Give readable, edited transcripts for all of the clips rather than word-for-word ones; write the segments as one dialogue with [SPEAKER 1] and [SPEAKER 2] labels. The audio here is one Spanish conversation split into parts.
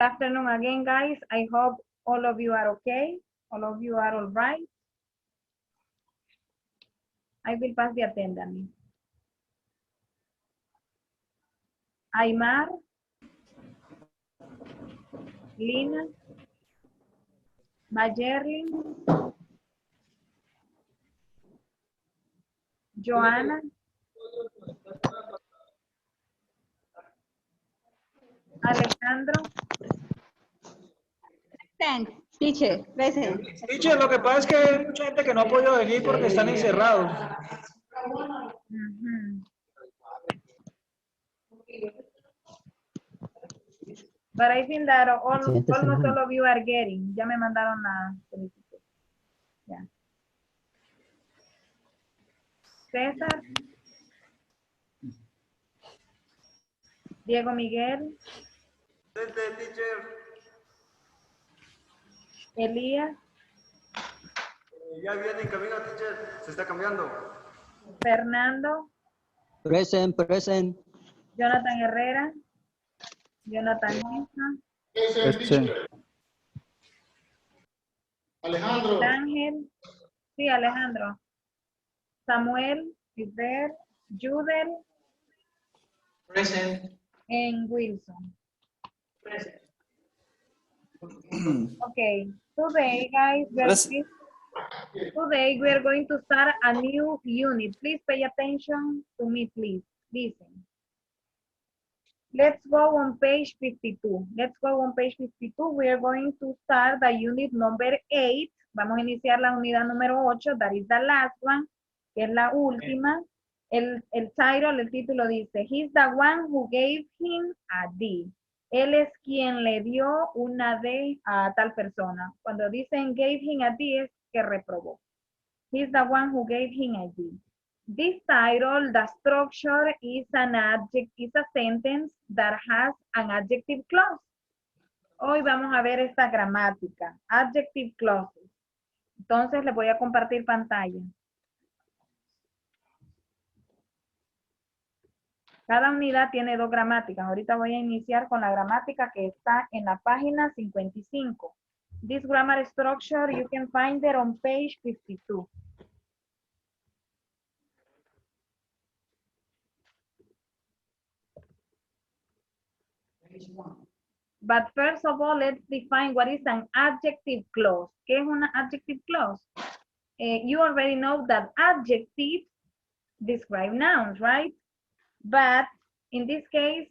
[SPEAKER 1] Afternoon again, guys. I hope all of you are okay. All of you are all right. I will pass the attendance. Aymar, Lina, Mayerlin, Joana, Alejandro,
[SPEAKER 2] Present, teacher, present.
[SPEAKER 3] Teacher, lo que pasa es que hay mucha gente que no ha podido venir porque están encerrados.
[SPEAKER 1] Mhm. But I think that almost all of you are getting. Ya me mandaron la solicitud. Ya. César, Diego Miguel, Elías,
[SPEAKER 4] Ya viene en camino, teacher. Se está cambiando.
[SPEAKER 1] Fernando,
[SPEAKER 5] Present, present.
[SPEAKER 1] Jonathan Herrera, Jonathan Mesa,
[SPEAKER 6] Alejandro.
[SPEAKER 1] Ángel, sí, Alejandro, Samuel, Isber, Judel,
[SPEAKER 3] Present.
[SPEAKER 1] and Wilson.
[SPEAKER 3] Present.
[SPEAKER 1] Okay, today, guys, today we are going to start a new unit. Please pay attention to me, please. Listen. Let's go on page 52. Let's go on page 52. We are going to start the unit number 8. Vamos a iniciar la unidad número 8. That is the last one, que es la última. El title, el título dice, he's the one who gave him a D. Él es quien le dio una D a tal persona. Cuando dicen gave him a D es que reprobó. He's the one who gave him a D. This title, the structure is an adjective, is a sentence that has an adjective clause. Hoy vamos a ver esta gramática, adjective clauses. Entonces les voy a compartir pantalla. Cada unidad tiene dos gramáticas. Ahorita voy a iniciar con la gramática que está en la página 55. This grammar structure, you can find it on page 52. But first of all, let's define what is an adjective clause. ¿Qué es una adjective clause? You already know that adjectives describe nouns, right? But in this case,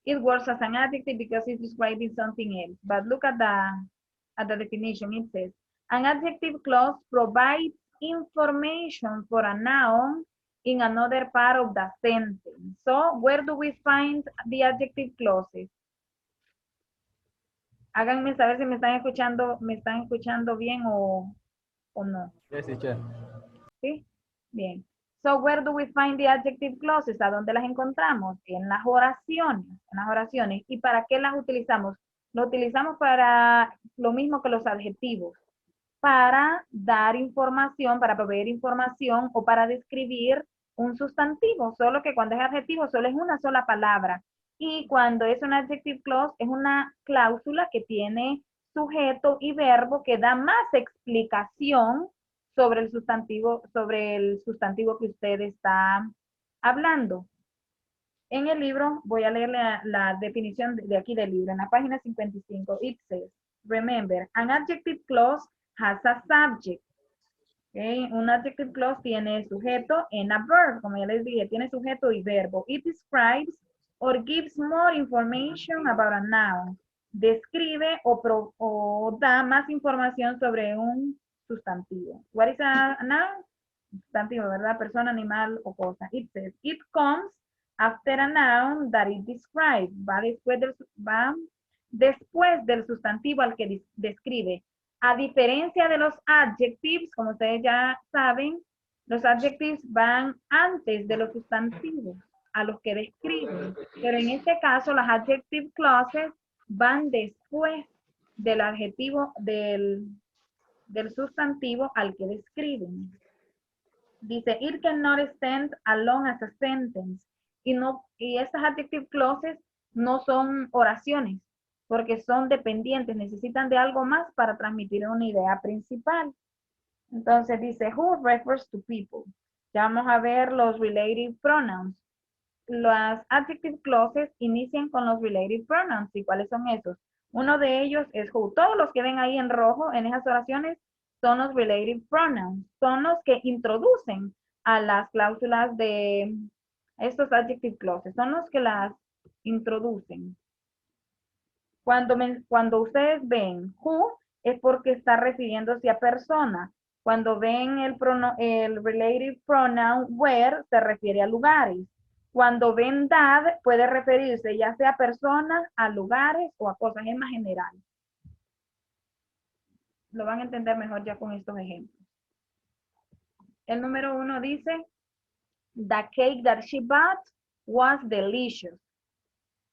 [SPEAKER 1] it works as an adjective because it's describing something else. But look at the definition. It says, an adjective clause provides information for a noun in another part of the sentence. So, where do we find the adjective clauses? Háganme saber si me están escuchando bien o no.
[SPEAKER 5] Yes, teacher.
[SPEAKER 1] ¿Sí? Bien. So, where do we find the adjective clauses? ¿A dónde las encontramos? En las oraciones. En las oraciones. ¿Y para qué las utilizamos? Lo utilizamos para lo mismo que los adjetivos. Para dar información, para proveer información o para describir un sustantivo. Solo que cuando es adjetivo solo es una sola palabra. Y cuando es un adjective clause es una cláusula que tiene sujeto y verbo que da más explicación sobre el sustantivo que usted está hablando. En el libro, voy a leer la definición de aquí del libro, en la página 55, it says, remember, an adjective clause has a subject. Okay? Un adjective clause tiene sujeto and a verb, como ya les dije, tiene sujeto y verbo. It describes or gives more information about a noun. Describe o da más información sobre un sustantivo. What is a noun? Sustantivo, ¿verdad? Persona, animal o cosa. It says, it comes after a noun that it describes. Va después del sustantivo al que describe. A diferencia de los adjectives, como ustedes ya saben, los adjectives van antes de los sustantivos, a los que describen. Pero en este caso, las adjective clauses van después del adjetivo, del sustantivo al que describen. Dice, it cannot stand alone as a sentence. Y estas adjective clauses no son oraciones, porque son dependientes, necesitan de algo más para transmitir una idea principal. Entonces dice, who refers to people. Ya vamos a ver los relative pronouns. Las adjective clauses inician con los relative pronouns. ¿Y cuáles son esos? Uno de ellos es who. Todos los que ven ahí en rojo en esas oraciones son los relative pronouns. Son los que introducen a las cláusulas de estos adjective clauses. Son los que las introducen. Cuando ustedes ven who, es porque está refiriéndose a persona. Cuando ven el relative pronoun where, se refiere a lugares. Cuando ven that, puede referirse ya sea a personas, a lugares o a cosas, es más general. Lo van a entender mejor ya con estos ejemplos. El número 1 dice, the cake that she bought was delicious.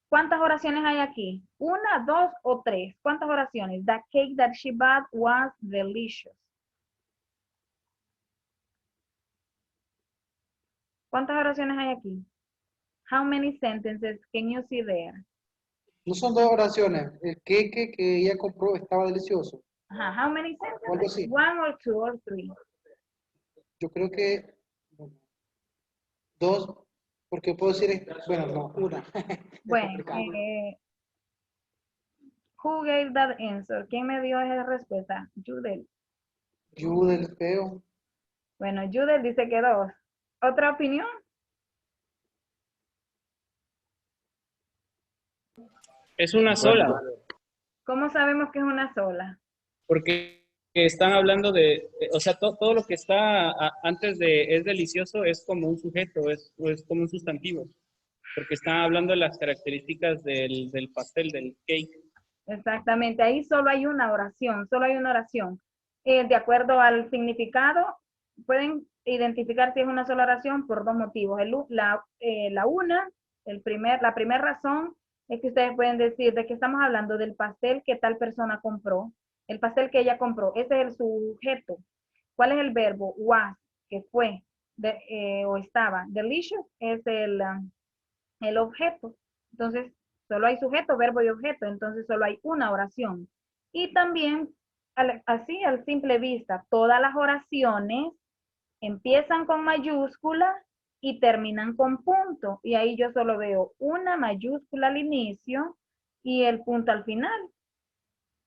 [SPEAKER 1] ¿Cuántas oraciones hay aquí? ¿Una, dos o tres? ¿Cuántas oraciones? The cake that she bought was delicious. ¿Cuántas oraciones hay aquí? How many sentences can you see there?
[SPEAKER 3] No son dos oraciones. El queque que ella compró estaba delicioso.
[SPEAKER 1] Ajá, how many
[SPEAKER 3] O algo
[SPEAKER 1] sentences?
[SPEAKER 3] así.
[SPEAKER 1] 1 or 2 or 3.
[SPEAKER 3] Yo creo que dos, porque puedo decir, bueno, no, una.
[SPEAKER 1] Bueno, who gave that answer? ¿Quién me dio esa respuesta? Judel.
[SPEAKER 3] Judel, feo.
[SPEAKER 1] Bueno, Judel dice que 2. ¿Otra opinión?
[SPEAKER 7] Es una sola,
[SPEAKER 1] ¿Cómo sabemos que es una sola?
[SPEAKER 7] porque están hablando o sea, todo lo que está antes de es delicioso es como un sujeto, es como un sustantivo, porque están hablando de las características del pastel, del cake.
[SPEAKER 1] Exactamente, ahí solo hay una oración, solo hay una oración. De acuerdo al significado, pueden identificar si es una sola oración por dos motivos. La primera razón es que ustedes pueden decir de que estamos hablando del pastel que tal persona compró, el pastel que ella compró, ese es el sujeto. ¿Cuál es el verbo? Was, que fue o estaba. Delicious es el objeto. Entonces, solo hay sujeto, verbo y objeto, entonces solo hay una oración. Y también, así al simple vista, todas las oraciones empiezan con mayúscula y terminan con punto. Y ahí yo solo veo una mayúscula al inicio y el punto al final.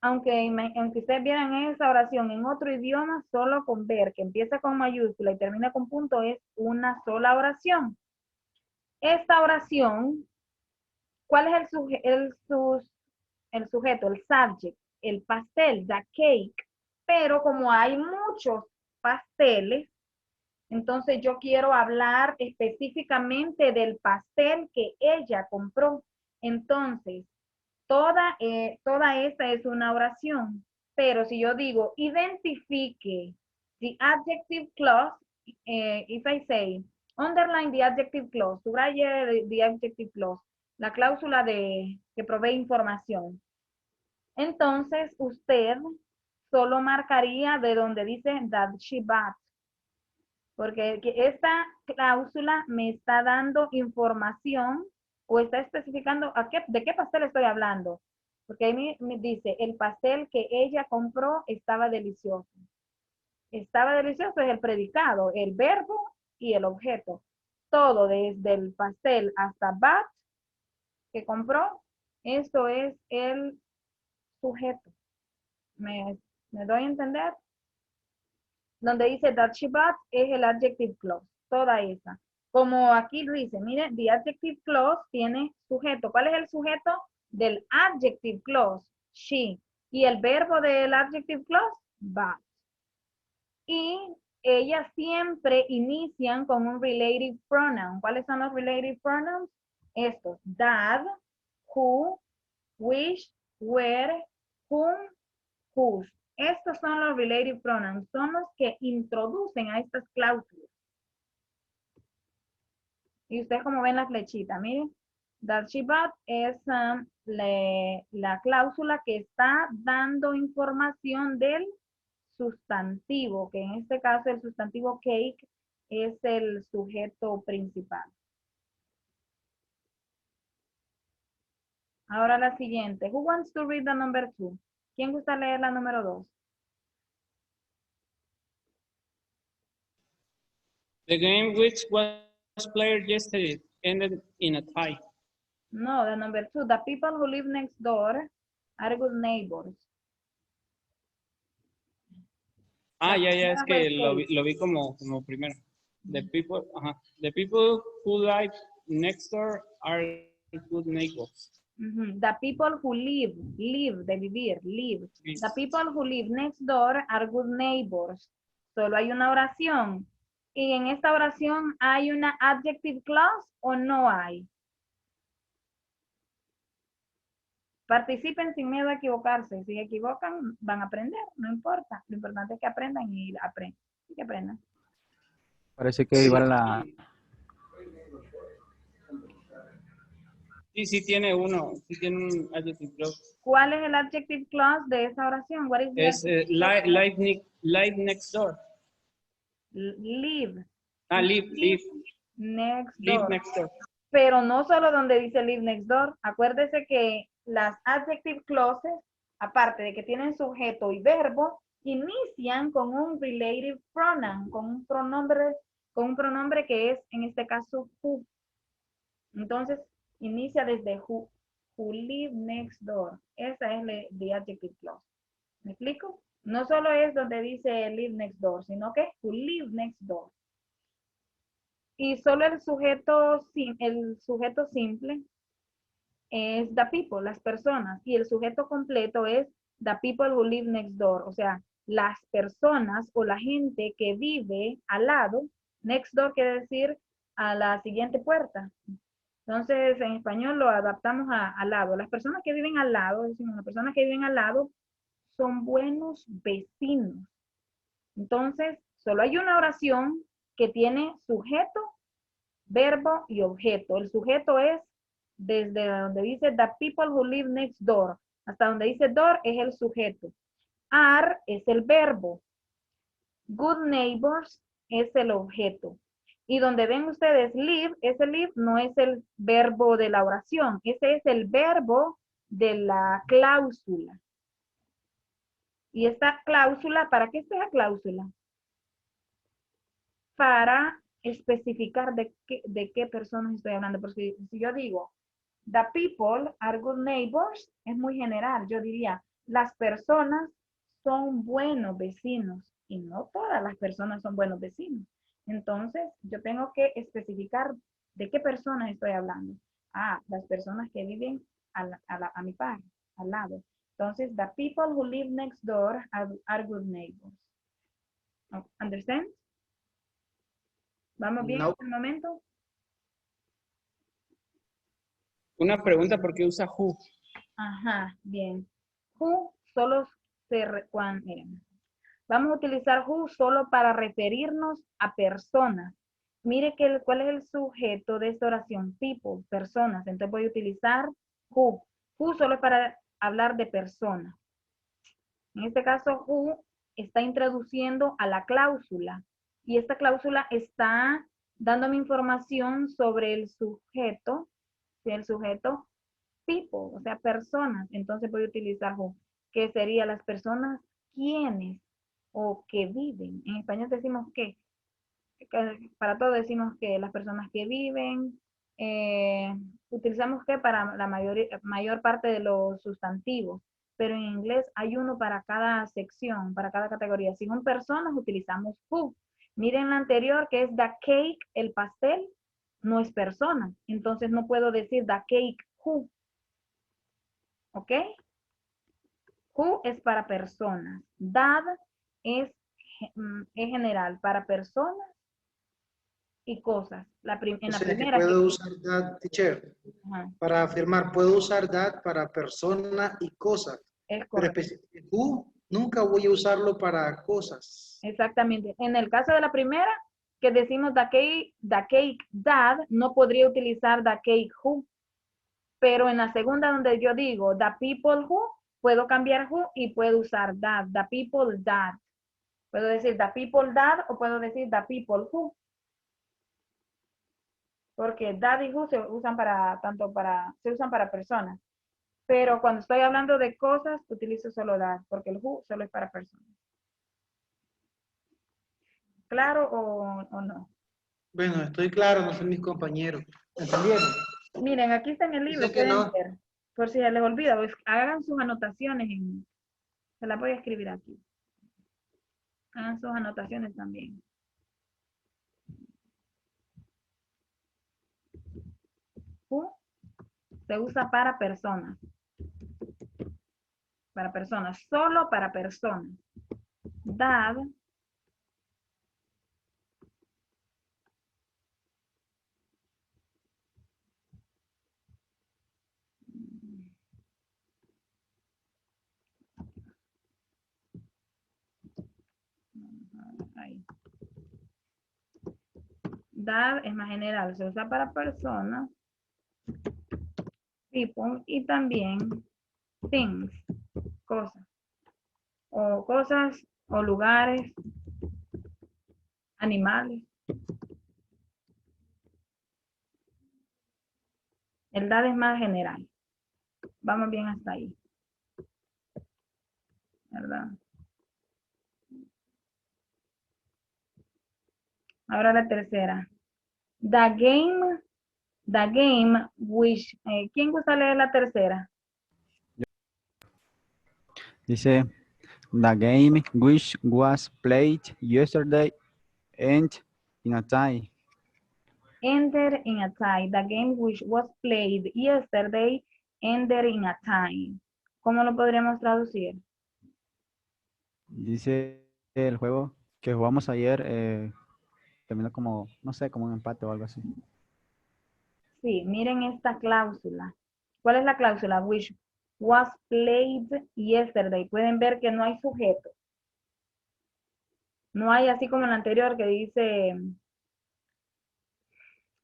[SPEAKER 1] Aunque ustedes vieran esa oración en otro idioma, solo con ver que empieza con mayúscula y termina con punto es una sola oración. Esta oración, ¿cuál es el sujeto, el subject? El pastel, the cake. Pero como hay muchos pasteles, entonces yo quiero hablar específicamente del pastel que ella compró. Entonces, toda esta es una oración. Pero si yo digo, identifique the adjective clause, if I say, underline the adjective clause, subraye the adjective clause, la cláusula que provee información. Entonces, usted solo marcaría de donde dice that she bought. Porque esta cláusula me está dando información o está especificando de qué pastel estoy hablando. Porque ahí me dice, el pastel que ella compró estaba delicioso. Estaba delicioso es el predicado, el verbo y el objeto. Todo desde el pastel hasta bought, que compró, esto es el sujeto. ¿Me doy a entender? Donde dice that she bought es el adjective clause, toda esa. Como aquí dice, mire, the adjective clause tiene sujeto. ¿Cuál es el sujeto? Del adjective clause, she. Y el verbo del adjective clause, bought. Y ellas siempre inician con un relative pronoun. ¿Cuáles son los relative pronouns? Estos, that, who, which, where, whom, whose. Estos son los relative pronouns, son los que introducen a estas cláusulas. Y ustedes como ven la flechita, miren, that she bought es la cláusula que está dando información del sustantivo, que en este caso el sustantivo cake es el sujeto principal. Ahora la siguiente. Who wants to read the number 2? ¿Quién gusta leer la número 2?
[SPEAKER 7] The game which was played yesterday ended in a tie.
[SPEAKER 1] No, the number 2. The people who live next door are good neighbors.
[SPEAKER 7] Ah, ya, es que
[SPEAKER 1] Number
[SPEAKER 7] lo vi como primero. The people who live next door are good neighbors.
[SPEAKER 1] The people who live, de vivir, live.
[SPEAKER 7] Yes.
[SPEAKER 1] The people who live next door are good neighbors. Solo hay una oración. ¿Y en esta oración hay una adjective clause o no hay? Participen sin miedo a equivocarse. Si equivocan, van a aprender. No importa. Lo importante es que aprendan y que aprendan.
[SPEAKER 5] Parece que iba la...
[SPEAKER 7] Sí tiene uno. Sí tiene un adjective clause.
[SPEAKER 1] ¿Cuál es el adjective clause de esa oración? What is the
[SPEAKER 7] Es live next door.
[SPEAKER 1] Live.
[SPEAKER 7] Ah, live
[SPEAKER 1] Next door.
[SPEAKER 7] next door.
[SPEAKER 1] Pero no solo donde dice live next door. Acuérdese que las adjective clauses, aparte de que tienen sujeto y verbo, inician con un relative pronoun, con un pronombre que es, en este caso, who. Entonces, inicia desde who live next door. Esa es the adjective clause. ¿Me explico? No solo es donde dice live next door, sino que who live next door. Y solo el sujeto simple es the people, las personas. Y el sujeto completo es the people who live next door. O sea, las personas o la gente que vive al lado. Next door quiere decir a la siguiente puerta. Entonces, en español lo adaptamos al lado. Las personas que viven al lado, decimos, las personas que viven al lado son buenos vecinos. Entonces, solo hay una oración que tiene sujeto, verbo y objeto. El sujeto es desde donde dice the people who live next door, hasta donde dice door es el sujeto. Are es el verbo. Good neighbors es el objeto. Y donde ven ustedes live, ese live no es el verbo de la oración, ese es el verbo de la cláusula. Y esta cláusula, ¿para qué está la cláusula? Para especificar de qué personas estoy hablando. Porque si yo digo, the people are good neighbors, es muy general. Yo diría, las personas son buenos vecinos. Y no todas las personas son buenos vecinos. Entonces, yo tengo que especificar de qué personas estoy hablando. Ah, las personas que viven a mi par, al lado. Entonces, the people who live next door are good neighbors. Understand? ¿Vamos bien
[SPEAKER 3] No.
[SPEAKER 1] hasta el momento?
[SPEAKER 7] Una pregunta, ¿por qué usa who?
[SPEAKER 1] Ajá, bien. Who solo vamos a utilizar who solo para referirnos a personas. Mire cuál es el sujeto de esta oración. People, personas. Entonces voy a utilizar who. Who solo es para hablar de personas. En este caso, who está introduciendo a la cláusula. Y esta cláusula está dándome información sobre el sujeto. El sujeto people, o sea, personas. Entonces voy a utilizar who, que sería las personas quienes o que viven. En español decimos que para todo decimos que las personas que viven, utilizamos que para la mayor parte de los sustantivos, pero en inglés hay uno para cada sección, para cada categoría. Si son personas, utilizamos who. Miren la anterior, que es the cake, el pastel, no es persona. Entonces no puedo decir the cake who. ¿Ok? Who es para personas. That es general, para personas y cosas. En la primera.
[SPEAKER 3] Puedo usar that, teacher,
[SPEAKER 1] Ajá,
[SPEAKER 3] para afirmar. Puedo usar that para persona y cosas.
[SPEAKER 1] es
[SPEAKER 3] Pero
[SPEAKER 1] correcto.
[SPEAKER 3] who, nunca voy a usarlo para cosas.
[SPEAKER 1] Exactamente. En el caso de la primera, que decimos the cake that, no podría utilizar the cake who. Pero en la segunda, donde yo digo the people who, puedo cambiar who y puedo usar that. The people that. Puedo decir the people that o puedo decir the people who. Porque that y who se usan para personas. Pero cuando estoy hablando de cosas, utilizo solo that, porque el who solo es para personas. ¿Claro o no?
[SPEAKER 3] Bueno, estoy claro, no son mis compañeros. ¿Entendieron?
[SPEAKER 1] Miren, aquí está en el libro,
[SPEAKER 3] Dice que
[SPEAKER 1] pueden
[SPEAKER 3] no.
[SPEAKER 1] ver. Por si se les olvida, pues, hagan sus anotaciones. Se las voy a escribir aquí. Hagan sus anotaciones también. Who se usa para personas. Para personas, solo para personas. That ahí. That es más general, se usa para personas, people y también things, cosas. O cosas o lugares, animales. El that es más general. Vamos bien hasta ahí. ¿Verdad? Ahora la tercera. The game which, ¿quién gusta leer la tercera?
[SPEAKER 5] Dice, the game which was played yesterday and in a tie.
[SPEAKER 1] Enter in a tie. The game which was played yesterday ended in a tie. ¿Cómo lo podríamos traducir?
[SPEAKER 5] Dice el juego que jugamos ayer terminó como, no sé, como un empate o algo así.
[SPEAKER 1] Sí, miren esta cláusula. ¿Cuál es la cláusula? Which was played yesterday. Pueden ver que no hay sujeto. No hay así como en la anterior que dice,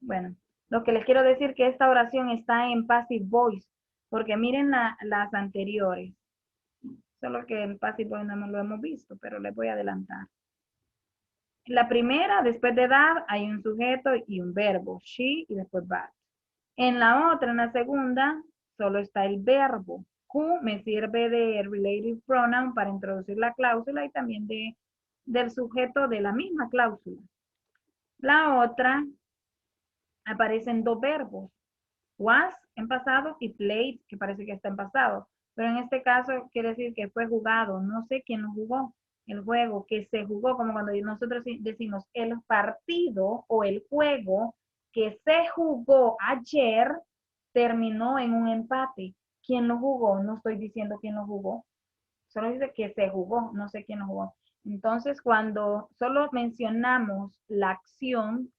[SPEAKER 1] bueno, lo que les quiero decir que esta oración está en passive voice, porque miren las anteriores. Solo que el passive voice no lo hemos visto, pero les voy a adelantar. La primera, después de that, hay un sujeto y un verbo, she y después that. En la otra, en la segunda, solo está el verbo. Who me sirve de relative pronoun para introducir la cláusula y también del sujeto de la misma cláusula. La otra, aparecen dos verbos. Was en pasado y played, que parece que está en pasado. Pero en este caso quiere decir que fue jugado. No sé quién lo jugó. El juego que se jugó, como cuando nosotros decimos el partido o el juego que se jugó ayer terminó en un empate. ¿Quién lo jugó? No estoy diciendo quién lo jugó. Solo dice que se jugó, no sé quién lo jugó. Entonces, cuando solo mencionamos la acción,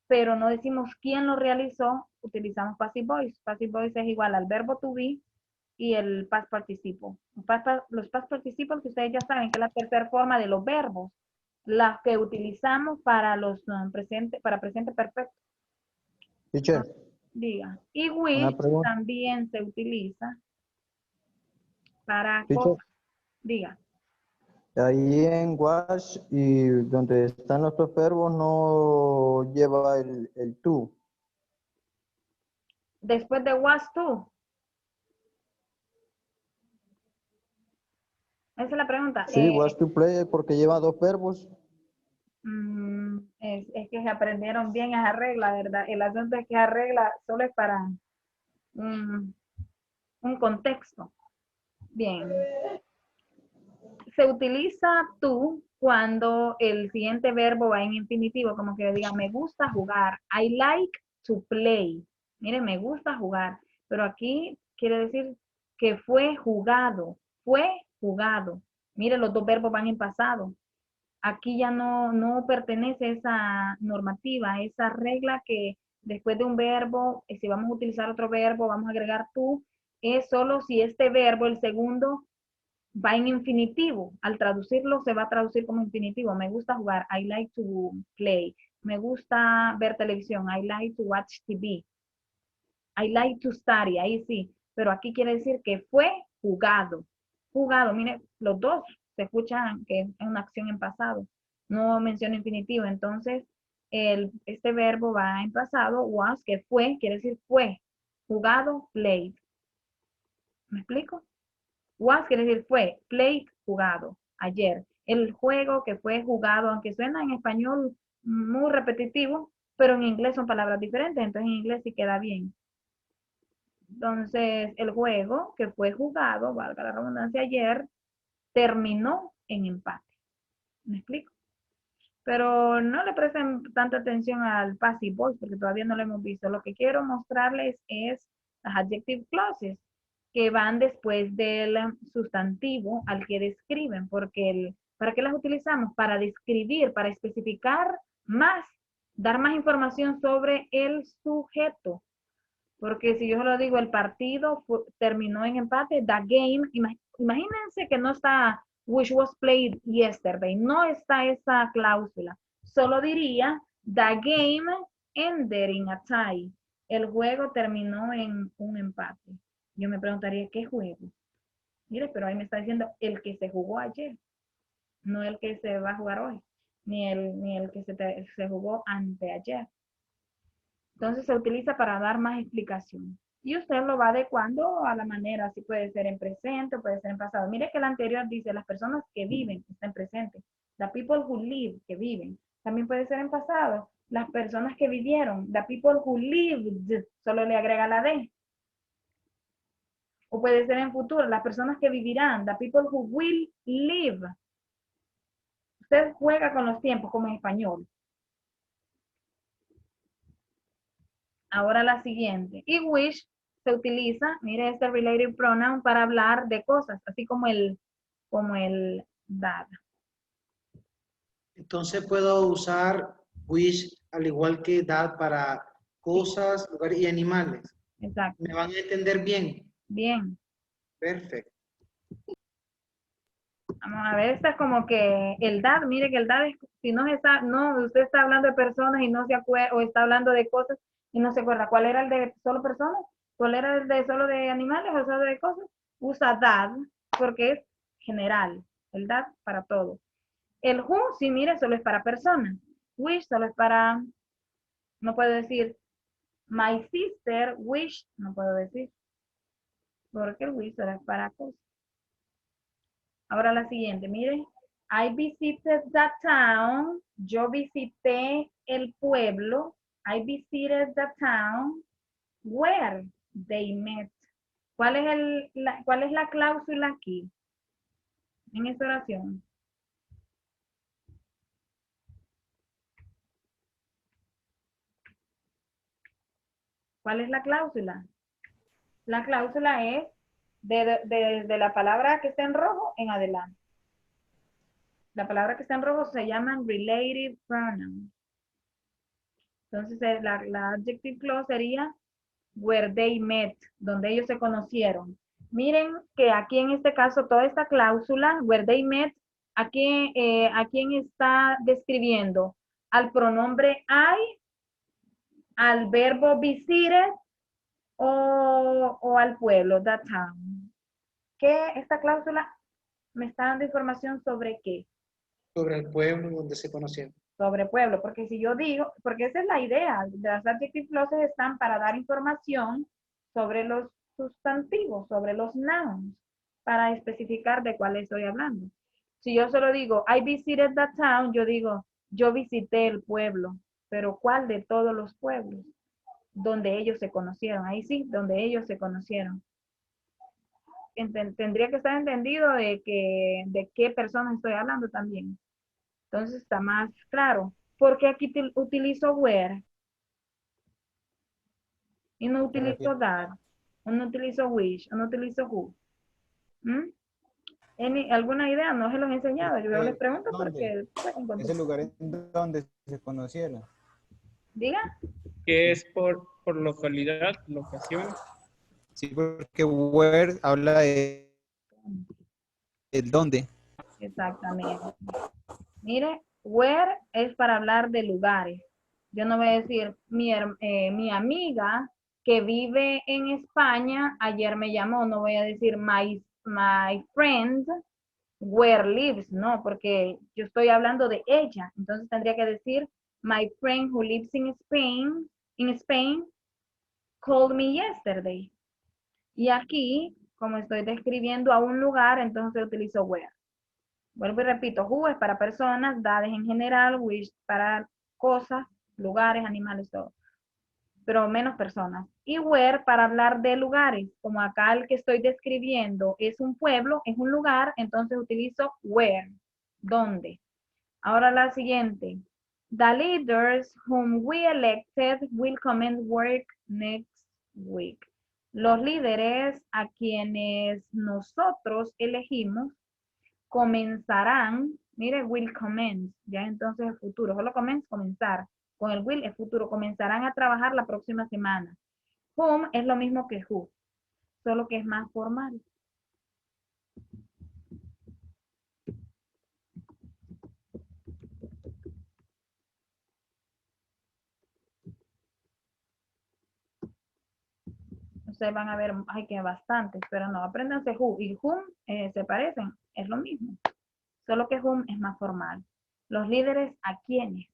[SPEAKER 1] pero no decimos quién lo realizó, utilizamos passive voice. Passive voice es igual al verbo to be y el past participle. Los past participles que ustedes ya saben que es la tercera forma de los verbos, las que utilizamos para los para presente perfecto.
[SPEAKER 8] Teacher,
[SPEAKER 1] Diga. Y
[SPEAKER 8] una
[SPEAKER 1] which
[SPEAKER 8] pregunta.
[SPEAKER 1] también se utiliza para
[SPEAKER 8] Teacher,
[SPEAKER 1] cosas. Diga.
[SPEAKER 8] ahí en wash y donde están los dos verbos no lleva el to.
[SPEAKER 1] Después de was to. Esa es la pregunta.
[SPEAKER 8] Sí, was to play porque lleva dos verbos.
[SPEAKER 1] Es que se aprendieron bien esa regla, ¿verdad? El asunto es que esa regla solo es para un contexto. Bien. Se utiliza to cuando el siguiente verbo va en infinitivo, como que diga, me gusta jugar. I like to play. Miren, me gusta jugar. Pero aquí quiere decir que fue jugado. Fue jugado. Miren, los dos verbos van en pasado. Aquí ya no pertenece esa normativa, esa regla que después de un verbo, si vamos a utilizar otro verbo, vamos a agregar tú, es solo si este verbo, el segundo, va en infinitivo. Al traducirlo se va a traducir como infinitivo. Me gusta jugar, I like to play. Me gusta ver televisión, I like to watch TV. I like to study, ahí sí. Pero aquí quiere decir que fue jugado. Jugado, mire, los dos se escuchan que es una acción en pasado. No menciona infinitivo. Entonces, este verbo va en pasado, was, que fue, quiere decir fue. Jugado, played. ¿Me explico? Was quiere decir fue, played, jugado, ayer. El juego que fue jugado, aunque suena en español muy repetitivo, pero en inglés son palabras diferentes, entonces en inglés sí queda bien. Entonces, el juego que fue jugado, valga la redundancia, ayer, terminó en empate. ¿Me explico? Pero no le presten tanta atención al passive voice porque todavía no lo hemos visto. Lo que quiero mostrarles es las adjective clauses que van después del sustantivo al que describen, porque ¿para qué las utilizamos? Para describir, para especificar más, dar más información sobre el sujeto. Porque si yo lo digo, el partido terminó en empate, the game, imagínense que no está which was played yesterday, no está esa cláusula. Solo diría, the game ended in a tie. El juego terminó en un empate. Yo me preguntaría, ¿qué juego? Mire, pero ahí me está diciendo el que se jugó ayer, no el que se va a jugar hoy, ni el que se jugó anteayer. Entonces se utiliza para dar más explicación. Y usted lo va adecuando a la manera, así puede ser en presente, puede ser en pasado. Mire que el anterior dice, las personas que viven, está en presente. The people who live, que viven. También puede ser en pasado. Las personas que vivieron, the people who lived, solo le agrega la D. O puede ser en futuro, las personas que vivirán, the people who will live. Usted juega con los tiempos, como en español. Ahora la siguiente. Y wish se utiliza, mire este related pronoun para hablar de cosas, así como el that.
[SPEAKER 3] Entonces puedo usar wish al igual que that para cosas, lugares y animales.
[SPEAKER 1] Exacto.
[SPEAKER 3] ¿Me van a entender bien?
[SPEAKER 1] Bien.
[SPEAKER 3] Perfecto.
[SPEAKER 1] Vamos a ver, esta es como que el that, mire que el that es, si no está, no, usted está hablando de personas y no se acuerda, o está hablando de cosas y no se acuerda. ¿Cuál era el de solo personas? ¿Cuál era el de solo de animales o solo de cosas? Usa that porque es general. El that para todo. El who, si mire, solo es para personas. Wish solo es para, no puedo decir my sister wish, no puedo decir. Porque el wish solo es para cosas. Ahora la siguiente, mire. I visited the town. Yo visité el pueblo. I visited the town where they met. ¿Cuál es la cláusula aquí? En esta oración. ¿Cuál es la cláusula? La cláusula es de la palabra que está en rojo en adelante. La palabra que está en rojo se llaman related pronouns. Entonces, la adjective clause sería where they met, donde ellos se conocieron. Miren que aquí en este caso, toda esta cláusula, where they met, ¿a quién está describiendo? ¿Al pronombre I? ¿Al verbo visited? ¿O al pueblo, the town? ¿Qué esta cláusula me está dando información sobre qué?
[SPEAKER 3] Sobre el pueblo donde se conocieron.
[SPEAKER 1] Sobre pueblo, porque si yo digo, porque esa es la idea, las adjective clauses están para dar información sobre los sustantivos, sobre los nouns, para especificar de cuál estoy hablando. Si yo solo digo, I visited the town, yo digo, yo visité el pueblo, pero ¿cuál de todos los pueblos? Donde ellos se conocieron, ahí sí, donde ellos se conocieron. Tendría que estar entendido de qué personas estoy hablando también. Entonces está más claro. ¿Por qué aquí utilizo where? Y no utilizo that. O no utilizo which. O no utilizo who. ¿Alguna idea? No se los he enseñado. Yo les pregunto porque pueden contestar.
[SPEAKER 9] Es el lugar en donde se conocieron.
[SPEAKER 1] Diga.
[SPEAKER 7] Que es por localidad, locación.
[SPEAKER 9] Sí, porque where habla de el dónde.
[SPEAKER 1] Exactamente. Mire, where es para hablar de lugares. Yo no voy a decir, mi amiga que vive en España ayer me llamó. No voy a decir, my friend where lives. No, porque yo estoy hablando de ella. Entonces tendría que decir, my friend who lives in Spain called me yesterday. Y aquí Como estoy describiendo a un lugar, entonces utilizo where. Vuelvo y repito, who es para personas, that es en general, which para cosas, lugares, animales, todo. Pero menos personas. Y where para hablar de lugares. Como acá el que estoy describiendo es un pueblo, es un lugar, entonces utilizo where. ¿Dónde? Ahora la siguiente. The leaders whom we elected will commence work next week. Los líderes a quienes nosotros elegimos comenzarán, mire, will commence, ya entonces el futuro, solo commence, comenzar. Con el will, el futuro, comenzarán a trabajar la próxima semana. Whom es lo mismo que who, solo que es más formal. Ustedes van a ver, hay que bastantes, pero no, apréndanse who y whom se parecen, es lo mismo. Solo que whom es más formal. Los líderes a quienes.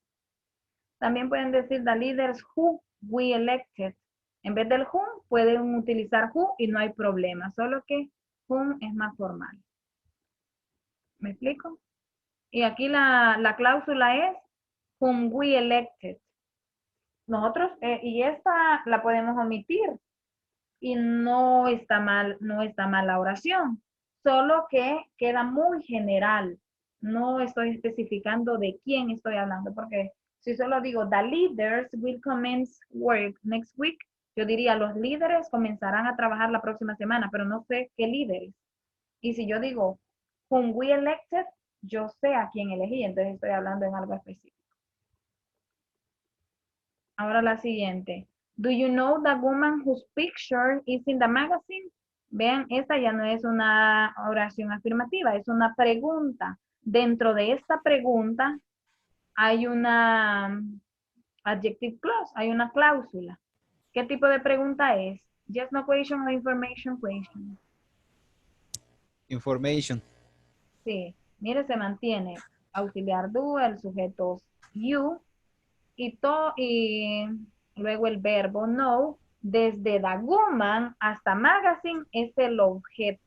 [SPEAKER 1] También pueden decir the leaders who we elected. En vez del whom pueden utilizar who y no hay problema, solo que whom es más formal. ¿Me explico? Y aquí la cláusula es whom we elected. Nosotros, y esta la podemos omitir. Y no está mal la oración, solo que queda muy general. No estoy especificando de quién estoy hablando, porque si solo digo, the leaders will commence work next week, yo diría, los líderes comenzarán a trabajar la próxima semana, pero no sé qué líderes. Y si yo digo, whom we elected, yo sé a quién elegí, entonces estoy hablando en algo específico. Ahora la siguiente. Do you know the woman whose picture is in the magazine? Vean, esta ya no es una oración afirmativa, es una pregunta. Dentro de esta pregunta hay una adjective clause, hay una cláusula. ¿Qué tipo de pregunta es? Yes, no question o information question.
[SPEAKER 9] Information.
[SPEAKER 1] Sí, mire, se mantiene auxiliar do, el sujeto you, y luego el verbo know, desde the woman hasta magazine es el objeto.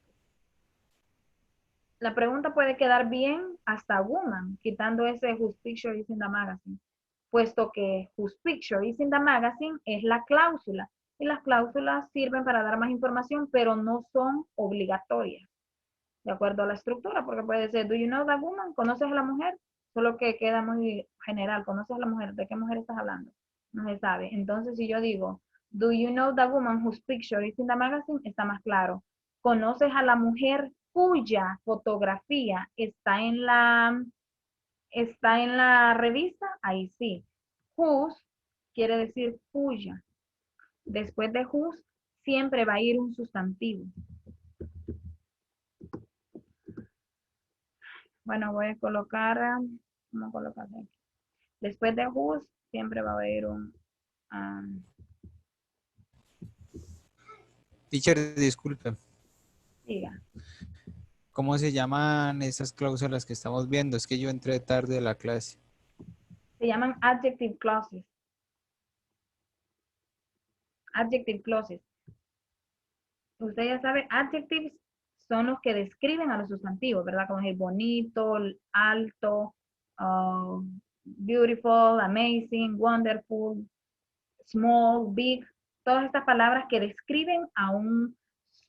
[SPEAKER 1] La pregunta puede quedar bien hasta woman, quitando ese whose picture is in the magazine, puesto que whose picture is in the magazine es la cláusula, y las cláusulas sirven para dar más información, pero no son obligatorias, de acuerdo a la estructura, porque puede ser, do you know the woman? ¿Conoces a la mujer? Solo que queda muy general, ¿conoces a la mujer? ¿De qué mujer estás hablando? No se sabe. Entonces, si yo digo, do you know the woman whose picture is in the magazine? Está más claro. ¿Conoces a la mujer cuya fotografía está en la revista? Ahí sí. Whose quiere decir cuya. Después de whose siempre va a ir un sustantivo. Bueno, voy a colocar, vamos a colocar aquí. Después de whose siempre va a haber un...
[SPEAKER 9] Teacher, disculpe.
[SPEAKER 1] diga.
[SPEAKER 9] ¿Cómo se llaman esas cláusulas que estamos viendo? Es que yo entré tarde a la clase.
[SPEAKER 1] Se llaman adjective clauses. Adjective clauses. Usted ya sabe, adjectives son los que describen a los sustantivos, ¿verdad? Como es bonito, alto, beautiful, amazing, wonderful, small, big. Todas estas palabras que describen a un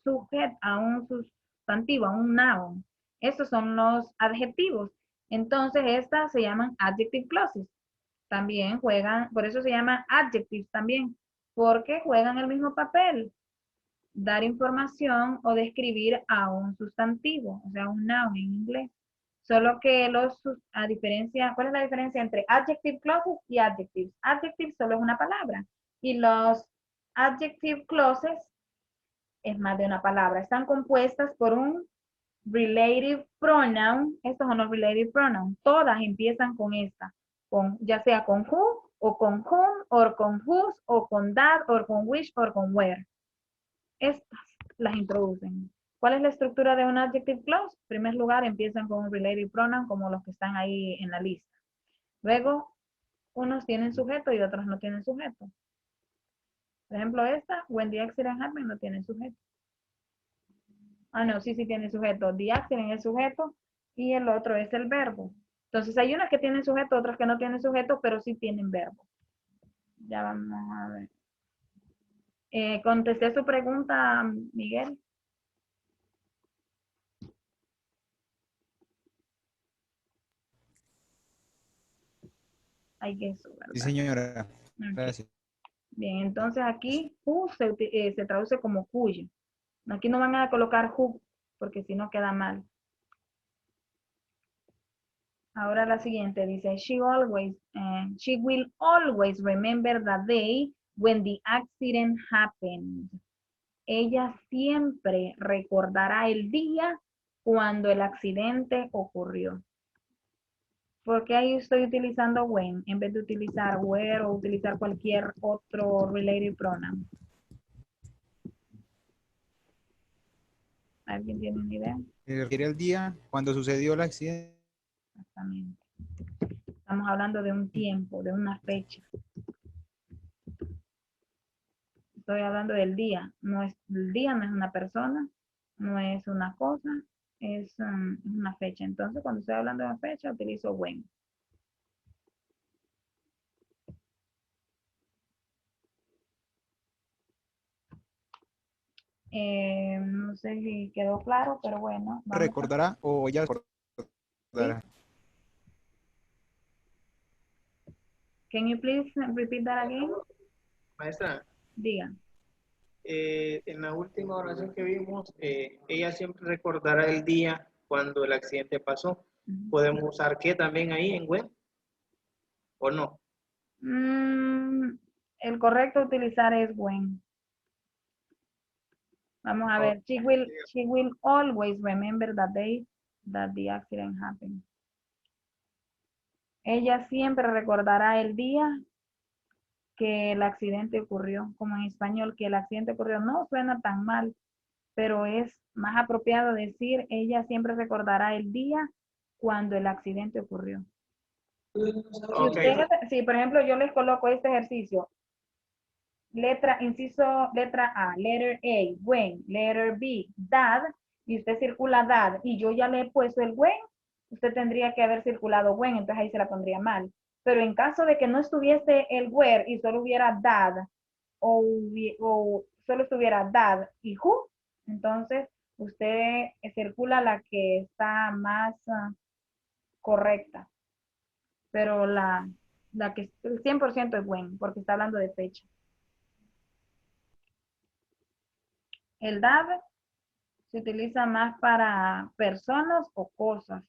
[SPEAKER 1] sujeto, a un sustantivo, a un noun. Esos son los adjetivos. Entonces, estas se llaman adjective clauses. También juegan, por eso se llaman adjectives también, porque juegan el mismo papel. Dar información o describir a un sustantivo, o sea, un noun en inglés. Solo que ¿cuál es la diferencia entre adjective clauses y adjectives? Adjective solo es una palabra y los adjective clauses es más de una palabra. Están compuestas por un relative pronoun. Estos son los relative pronouns. Todas empiezan con esta, ya sea con who, o con whom, o con whose, o con that, o con which, o con where. Estas las introducen. ¿Cuál es la estructura de un adjective clause? En primer lugar, empiezan con un relative pronoun, como los que están ahí en la lista. Luego, unos tienen sujeto y otros no tienen sujeto. Por ejemplo, esta, when the accident happened, no tiene sujeto. Ah, no, sí, sí tiene sujeto. The accident es sujeto y el otro es el verbo. Entonces hay unas que tienen sujeto, otras que no tienen sujeto, pero sí tienen verbo. Ya vamos a ver. Contesté su pregunta, Miguel. Hay que eso,
[SPEAKER 9] Sí,
[SPEAKER 1] ¿verdad?
[SPEAKER 9] señora.
[SPEAKER 1] Ok.
[SPEAKER 9] Gracias.
[SPEAKER 1] Bien, entonces aquí who se traduce como cuyo. Aquí no van a colocar who, porque si no queda mal. Ahora la siguiente dice, she will always remember the day when the accident happened. Ella siempre recordará el día cuando el accidente ocurrió. Porque ahí estoy utilizando when en vez de utilizar where o utilizar cualquier otro related pronoun. ¿Alguien tiene una idea?
[SPEAKER 9] Se refiere al día cuando sucedió el accidente.
[SPEAKER 1] Exactamente. Estamos hablando de un tiempo, de una fecha. Estoy hablando del día. No es, el día no es una persona, no es una cosa, es una fecha. Entonces, cuando estoy hablando de una fecha, utilizo when. No sé si quedó claro, pero bueno, vamos a...
[SPEAKER 9] ¿Recordará o ella recordará?
[SPEAKER 1] Can you please repeat that again?
[SPEAKER 10] Maestra,
[SPEAKER 1] Diga.
[SPEAKER 10] en la última oración que vimos, ella siempre recordará el día cuando el accidente pasó. ¿Podemos usar qué también ahí en web? ¿O no?
[SPEAKER 1] El correcto utilizar es when. Vamos a ver. She will always remember the day that the accident happened. Ella siempre recordará el día que el accidente ocurrió. Como en español, que el accidente ocurrió. No suena tan mal, pero es más apropiado decir, ella siempre recordará el día cuando el accidente ocurrió.
[SPEAKER 10] Okay.
[SPEAKER 1] Si por ejemplo yo les coloco este ejercicio, inciso, letra A, letter A, when, letter B, that, y usted circula that, y yo ya le he puesto el when, usted tendría que haber circulado when, entonces ahí se la pondría mal. Pero en caso de que no estuviese el where y solo hubiera that, o solo estuviera that y who, entonces usted circula la que está más correcta. Pero la que el 100% es when, porque está hablando de fecha. El that se utiliza más para personas o cosas,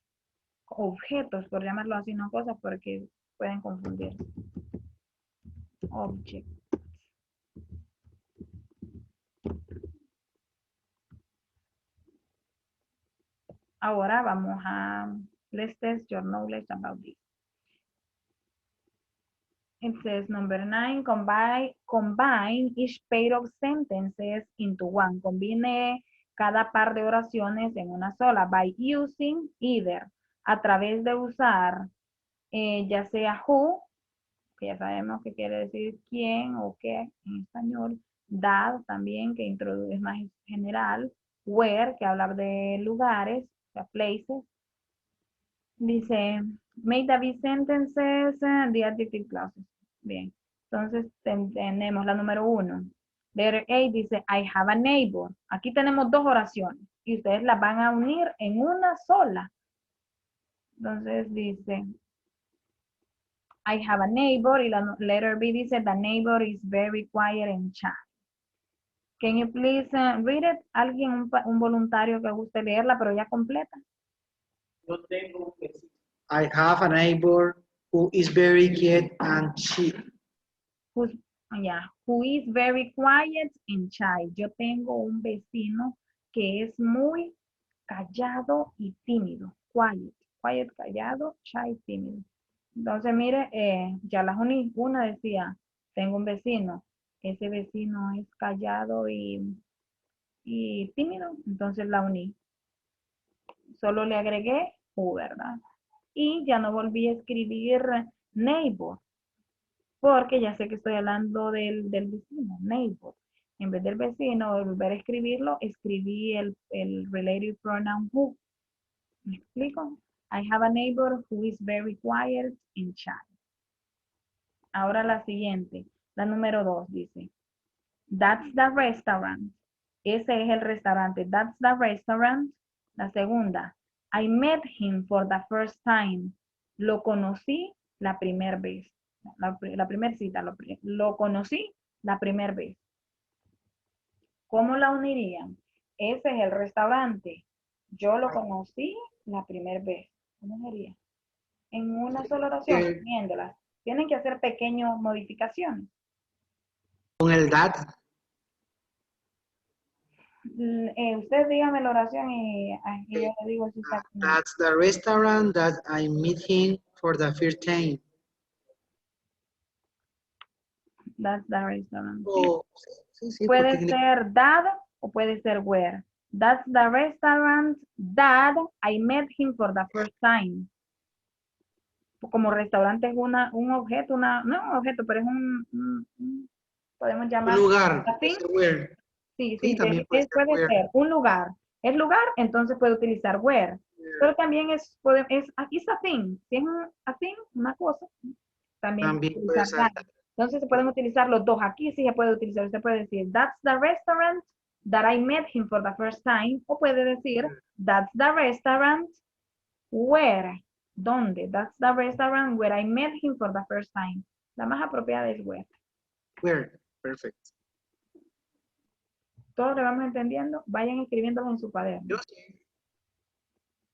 [SPEAKER 1] objetos, por llamarlo así, no cosas, porque pueden confundir. Object. Ahora vamos a let's test your knowledge about this. It says number 9, combine each pair of sentences into one. Combine cada par de oraciones en una sola. By using either. A través de usar ya sea who, que ya sabemos que quiere decir quién o qué en español. That también, que introduce más general. Where, que habla de lugares, o sea, places. Dice, make the sentences the adjective clauses. Bien, entonces tenemos la número 1. Letter A dice, I have a neighbor. Aquí tenemos dos oraciones y ustedes las van a unir en una sola. Entonces dice, I have a neighbor, y la letter B dice, the neighbor is very quiet and shy. Can you please read it? ¿Alguien, un voluntario que guste leerla, pero ya completa?
[SPEAKER 10] Yo tengo un vecino.
[SPEAKER 3] I have a neighbor who is very quiet and shy.
[SPEAKER 1] Who is very quiet and shy. Yo tengo un vecino que es muy callado y tímido. Quiet, callado, shy, tímido. Entonces, mire, ya las uní. Una decía, tengo un vecino. Ese vecino es callado y tímido. Entonces la uní. Solo le agregué U, ¿verdad? Y ya no volví a escribir neighbor, porque ya sé que estoy hablando del vecino, neighbor. En vez del vecino, volver a escribirlo, escribí el relative pronoun who. ¿Me explico? I have a neighbor who is very quiet and shy. Ahora la siguiente, la número 2 dice, that's the restaurant. Ese es el restaurante. That's the restaurant. La segunda, I met him for the first time. Lo conocí la primera vez. La primera cita, lo conocí la primera vez. ¿Cómo la unirían? Ese es el restaurante. Yo lo conocí la primera vez. ¿Cómo sería? En una sola oración, uniéndolas. Tienen que hacer pequeñas modificaciones.
[SPEAKER 3] Con el that.
[SPEAKER 1] Usted dígame la oración y yo le digo si está bien.
[SPEAKER 3] That's the restaurant that I meet him for the first time.
[SPEAKER 1] That's the restaurant.
[SPEAKER 3] Oh, sí,
[SPEAKER 1] Puede
[SPEAKER 3] porque
[SPEAKER 1] ser that o puede ser where. That's the restaurant that I met him for the first time. Como restaurante es un objeto, no un objeto, pero es podemos llamar
[SPEAKER 3] un lugar.
[SPEAKER 1] así.
[SPEAKER 3] Where.
[SPEAKER 1] Sí,
[SPEAKER 3] también puede
[SPEAKER 1] ser un lugar. Es lugar, entonces puede utilizar where. Pero también es a thing. Si es a thing, una cosa, también puede utilizar that. Entonces se pueden utilizar los dos. Aquí sí se puede utilizar. Usted puede decir, that's the restaurant that I met him for the first time. O puede decir, that's the restaurant where. ¿Dónde? That's the restaurant where I met him for the first time. La más apropiada es where.
[SPEAKER 3] Where. Perfect.
[SPEAKER 1] ¿Todos lo vamos entendiendo? Vayan escribiéndolo en su cuaderno.
[SPEAKER 3] Yo sí.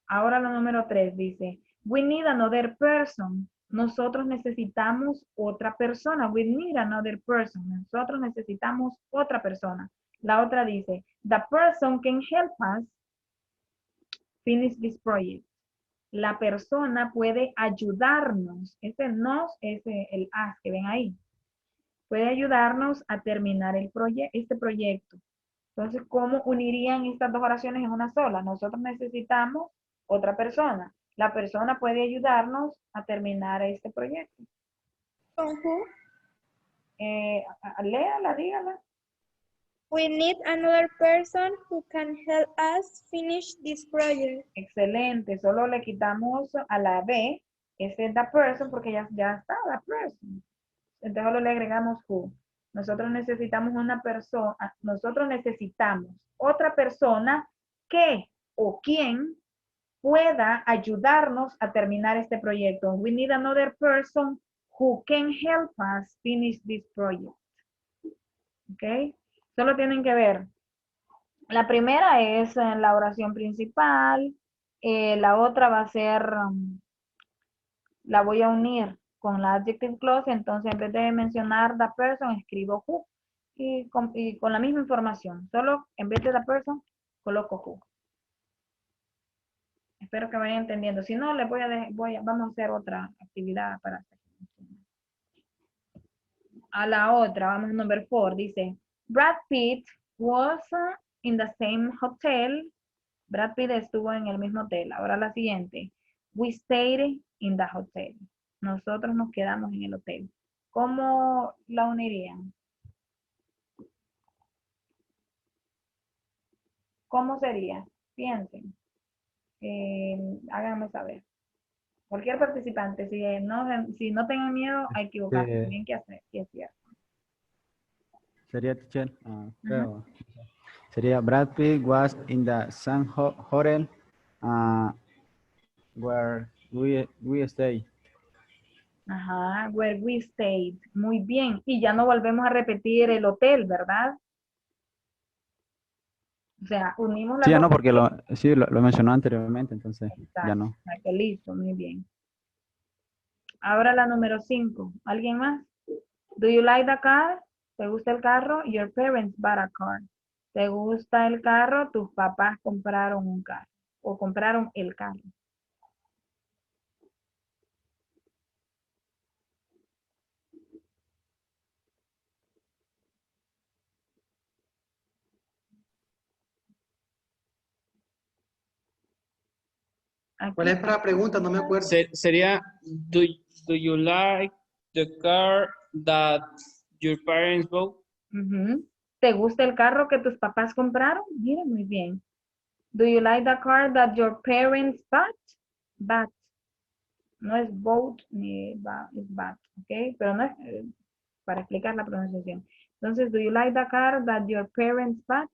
[SPEAKER 1] Ahora la número 3 dice, we need another person. Nosotros necesitamos otra persona. We need another person. Nosotros necesitamos otra persona. La otra dice, the person can help us finish this project. La persona puede ayudarnos. Ese nos es el as que ven ahí. Puede ayudarnos a terminar este proyecto. Entonces, ¿cómo unirían estas dos oraciones en una sola? Nosotros necesitamos otra persona. La persona puede ayudarnos a terminar este proyecto.
[SPEAKER 11] ¿Con who?
[SPEAKER 1] Léala, dígala.
[SPEAKER 11] We need another person who can help us finish this project.
[SPEAKER 1] Excelente. Solo le quitamos a la B, ese the person, porque ya está the person. Entonces solo le agregamos who. Nosotros necesitamos otra persona que o quien pueda ayudarnos a terminar este proyecto. We need another person who can help us finish this project. ¿Ok? Solo tienen que ver. La primera es la oración principal. La otra va a ser, la voy a unir con la adjective clause. Entonces, en vez de mencionar the person, escribo who. Y con la misma información. Solo en vez de the person, coloco who. Espero que vayan entendiendo. Si no, les vamos a hacer otra actividad para hacer. A la otra, vamos a number 4. Dice, Brad Pitt was in the same hotel. Brad Pitt estuvo en el mismo hotel. Ahora la siguiente. We stayed in the hotel. Nosotros nos quedamos en el hotel. ¿Cómo la unirían? ¿Cómo sería? Piensen. Háganme saber. Cualquier participante, si no tengan miedo a equivocarse, tienen que hacer, que es cierto.
[SPEAKER 5] Sería, teacher, sería Brad Pitt was in the same hotel where we stay.
[SPEAKER 1] Ajá, where we stayed. Muy bien. Y ya no volvemos a repetir el hotel, ¿verdad? O sea, unimos la...
[SPEAKER 5] Sí, ya no, porque lo mencionó anteriormente, entonces
[SPEAKER 1] Exacto,
[SPEAKER 5] ya no.
[SPEAKER 1] exacto, listo, muy bien. Ahora la número 5. ¿Alguien más? Do you like the car? ¿Te gusta el carro? Your parents bought a car. ¿Te gusta el carro? Tus papás compraron un carro. O compraron el carro.
[SPEAKER 3] ¿Cuál es la pregunta? No me acuerdo.
[SPEAKER 7] Sería, do you like the car that your parents bought?
[SPEAKER 1] ¿Te gusta el carro que tus papás compraron? Mira, muy bien. Do you like the car that your parents bought? Bought. No es bought ni es bought, ¿ok? Pero no es para explicar la pronunciación. Entonces, do you like the car that your parents bought?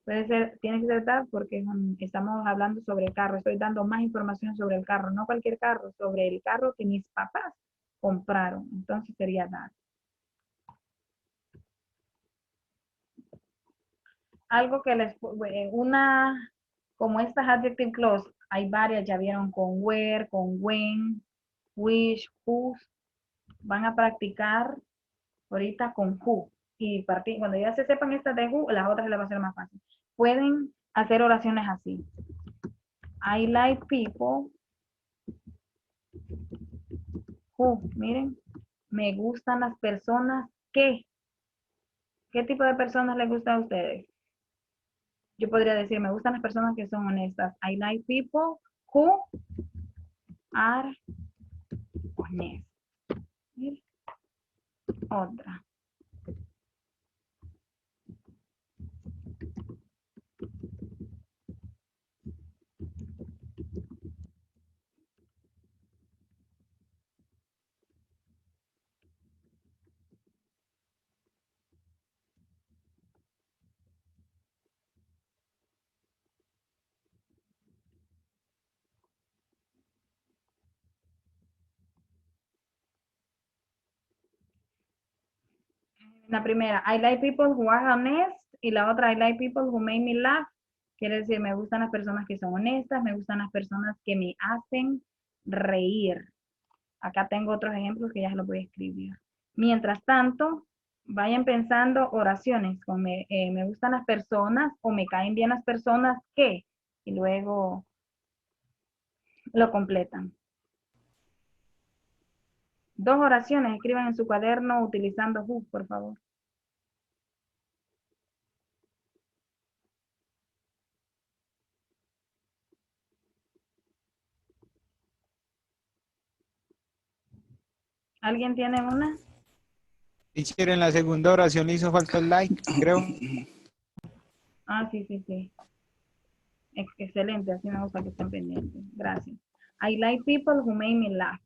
[SPEAKER 1] Puede ser, tiene que ser that porque estamos hablando sobre el carro. Estoy dando más información sobre el carro, no cualquier carro, sobre el carro que mis papás compraron. Entonces sería that. Algo que les, como estas adjective clause, hay varias, ya vieron con where, con when, which, whose. Van a practicar ahorita con who. Y cuando ya se sepan estas de who, las otras les va a ser más fácil. Pueden hacer oraciones así. I like people who, miren, me gustan las personas que. ¿Qué tipo de personas les gusta a ustedes? Yo podría decir, me gustan las personas que son honestas. I like people who are honest. Miren. Otra. La primera, I like people who are honest, y la otra, I like people who make me laugh. Quiere decir, me gustan las personas que son honestas, me gustan las personas que me hacen reír. Acá tengo otros ejemplos que ya se los voy a escribir. Mientras tanto, vayan pensando oraciones con me gustan las personas o me caen bien las personas que, y luego lo completan. 2 oraciones, escriban en su cuaderno utilizando who, por favor. ¿Alguien tiene una?
[SPEAKER 9] Teacher, en la segunda oración le hizo falta el like, creo.
[SPEAKER 1] Ah, sí. Excelente, así me gusta que estén pendientes. Gracias. I like people who make me laugh.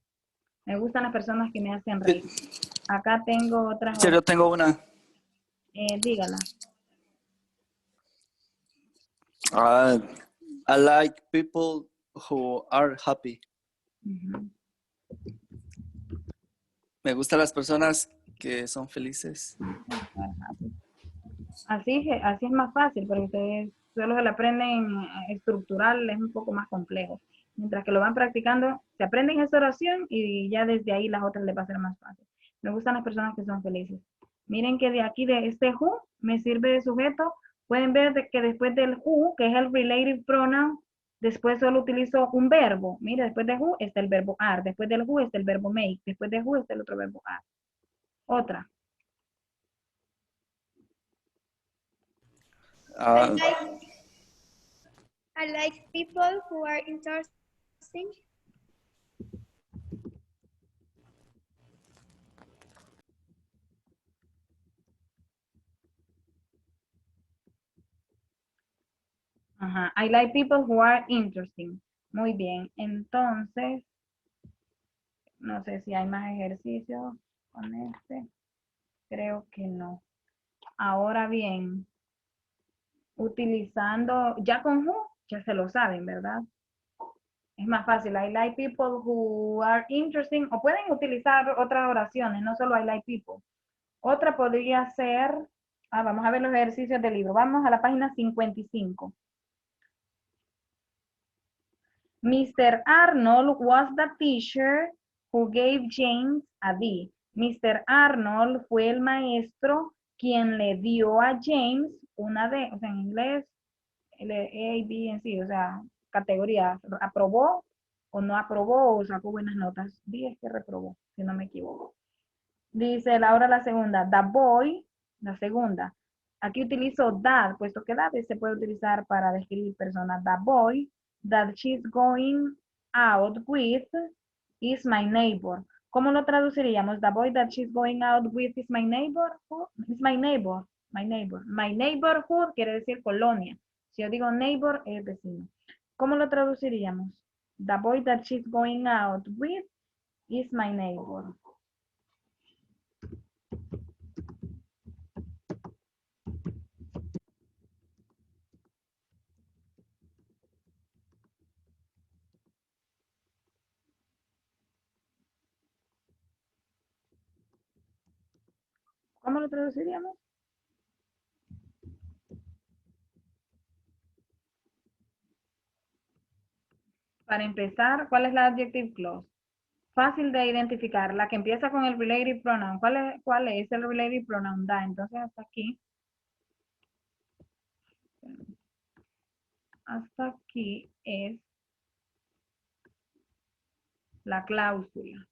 [SPEAKER 1] Me gustan las personas que me hacen reír. Acá tengo otras.
[SPEAKER 12] Yo tengo una.
[SPEAKER 1] Dígala.
[SPEAKER 12] I like people who are happy. Me gustan las personas que son felices.
[SPEAKER 1] Así es más fácil, porque ustedes solo se lo aprenden estructural, es un poco más complejo. Mientras que lo van practicando, se aprenden esa oración y ya desde ahí las otras les va a ser más fácil. Me gustan las personas que son felices. Miren que de aquí, de este who, me sirve de sujeto. Pueden ver que después del who, que es el relative pronoun, después solo utilizo un verbo. Mira, después de who está el verbo are, después del who está el verbo make, después de who está el otro verbo are. Otra.
[SPEAKER 11] I like people who are interesting.
[SPEAKER 1] Ajá. I like people who are interesting. Muy bien. Entonces, no sé si hay más ejercicios con este. Creo que no. Ahora bien, utilizando, ya con who, ya se lo saben, ¿verdad? Es más fácil. I like people who are interesting. O pueden utilizar otras oraciones, no solo I like people. Otra podría ser, vamos a ver los ejercicios del libro. Vamos a la página 55. Mr. Arnold was the teacher who gave James a D. Mr. Arnold fue el maestro quien le dio a James una D, o sea, en inglés, A, B, and C, o sea, categorías, aprobó o no aprobó o sacó buenas notas. D es que reprobó, si no me equivoco. Dice ahora la segunda, the boy, la segunda. Aquí utilizo that, puesto que that se puede utilizar para describir personas. The boy that she's going out with is my neighbor. ¿Cómo lo traduciríamos? The boy that she's going out with is my neighbor. Is my neighbor. My neighbor. My neighborhood quiere decir colonia. Si yo digo neighbor, es vecino. ¿Cómo lo traduciríamos? The boy that she's going out with is my neighbor. ¿Cómo lo traduciríamos? Para empezar, ¿cuál es la adjective clause? Fácil de identificar, la que empieza con el relative pronoun. ¿Cuál es el relative pronoun? Da, entonces hasta aquí. Hasta aquí es la cláusula.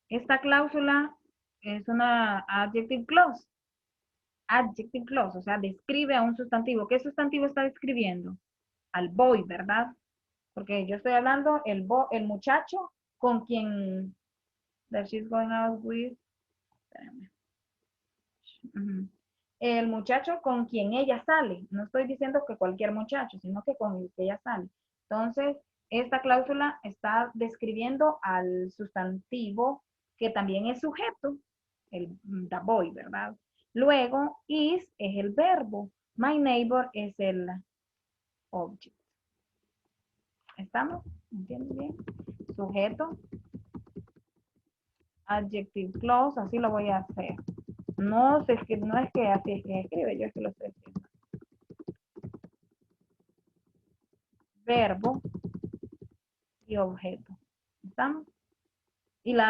[SPEAKER 1] Esta cláusula es una adjective clause. Adjective clause, o sea, describe a un sustantivo. ¿Qué sustantivo está describiendo? Al boy, ¿verdad? Porque yo estoy hablando el muchacho con quien that she's going out with. Espérame. El muchacho con quien ella sale. No estoy diciendo que cualquier muchacho, sino que con el que ella sale. Entonces, esta cláusula está describiendo al sustantivo que también es sujeto, el the boy, ¿verdad? Luego, is es el verbo. My neighbor es el object. ¿Estamos? ¿Entienden bien? Sujeto. Adjective clause, así lo voy a hacer. No es que así es que escribe, yo es que lo estoy haciendo. Verbo y objeto. ¿Estamos? Y la